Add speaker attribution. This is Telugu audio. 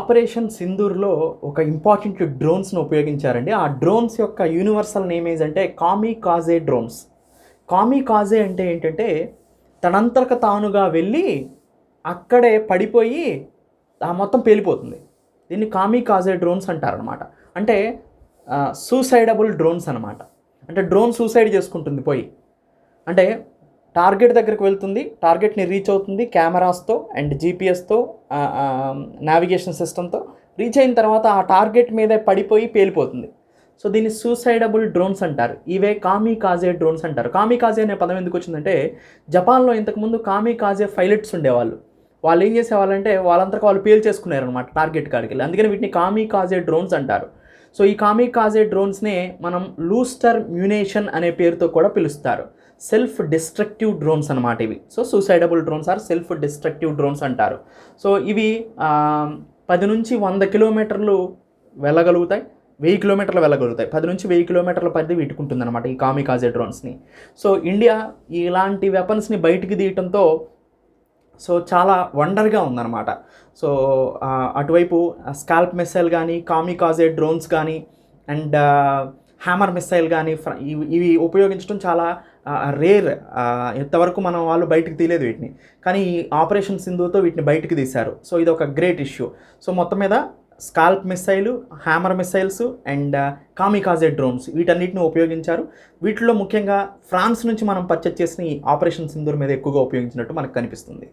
Speaker 1: ఆపరేషన్ సింధూర్‌లో ఒక ఇంపార్టెంట్ డ్రోన్స్‌ని ఉపయోగించారండి. ఆ డ్రోన్స్ యొక్క యూనివర్సల్ నేమ్ ఏంటంటే కామికాజే డ్రోన్స్. కామికాజే అంటే ఏంటంటే తనంతట తానుగా వెళ్ళి అక్కడే పడిపోయి మొత్తం పేలిపోతుంది. దీన్ని కామికాజే డ్రోన్స్ అంటారనమాట. అంటే సూసైడబుల్ డ్రోన్స్ అనమాట. అంటే డ్రోన్ సూసైడ్ చేసుకుంటుంది పోయి. అంటే టార్గెట్ దగ్గరికి వెళ్తుంది, టార్గెట్ని రీచ్ అవుతుంది కెమెరాస్తో అండ్ జీపీఎస్తో నావిగేషన్ సిస్టమ్తో రీచ్ అయిన తర్వాత ఆ టార్గెట్ మీదే పడిపోయి పేలిపోతుంది. సో దీన్ని సూసైడబుల్ డ్రోన్స్ అంటారు. ఇవే కామికాజే డ్రోన్స్ అంటారు. కామికాజే అనే పదం ఎందుకు వచ్చిందంటే జపాన్లో ఇంతకుముందు కామికాజే పైలట్స్ ఉండేవాళ్ళు. వాళ్ళు ఏం చేసేవాళ్ళంటే వాళ్ళంతకు వాళ్ళు పేల్చేసుకున్నారు అనమాట టార్గెట్ కాడికి వెళ్ళి. అందుకని వీటిని కామికాజే డ్రోన్స్ అంటారు. సో ఈ కామికాజే డ్రోన్స్నే మనం లూస్టర్ మ్యునేషన్ అనే పేరుతో కూడా పిలుస్తారు. సెల్ఫ్ డిస్ట్రక్టివ్ డ్రోన్స్ అనమాట ఇవి. So suicidable drones or self destructive drones అంటారు. సో ఇవి 10 నుంచి 100 కిలోమీటర్లు వెళ్ళగలుగుతాయి, 1000 కిలోమీటర్లు వెళ్ళగలుగుతాయి. 10 నుంచి 1000 కిలోమీటర్ల పరిధి వీటుకుంటుంది అనమాట ఈ కామికాజే డ్రోన్స్ని. సో ఇండియా ఇలాంటి వెపన్స్ని బయటికి తీయటంతో సో చాలా వండర్గా ఉందన్నమాట. సో అటువైపు స్కాల్ప్ మిసైల్ కానీ, కామికాజే డ్రోన్స్ కానీ అండ్ హ్యామర్ మిసైల్ కానీ ఇవి ఉపయోగించడం చాలా రేర్. ఇంతవరకు మనం వాళ్ళు బయటికి తీయలేదు వీటిని. కానీ ఈ ఆపరేషన్ సింధూతో వీటిని బయటికి తీశారు. సో ఇది ఒక గ్రేట్ ఇష్యూ. సో మొత్తం మీద scalp missile, hammer missiles and kamikaze drones వీటన్నిటిని ఉపయోగించారు. వీటిలో ముఖ్యంగా ఫ్రాన్స్ నుంచి మనం పర్చేజ్ చేసిన ఈ ఆపరేషన్ సింధూర్ మీద ఎక్కువగా ఉపయోగించినట్టు మనకు కనిపిస్తుంది.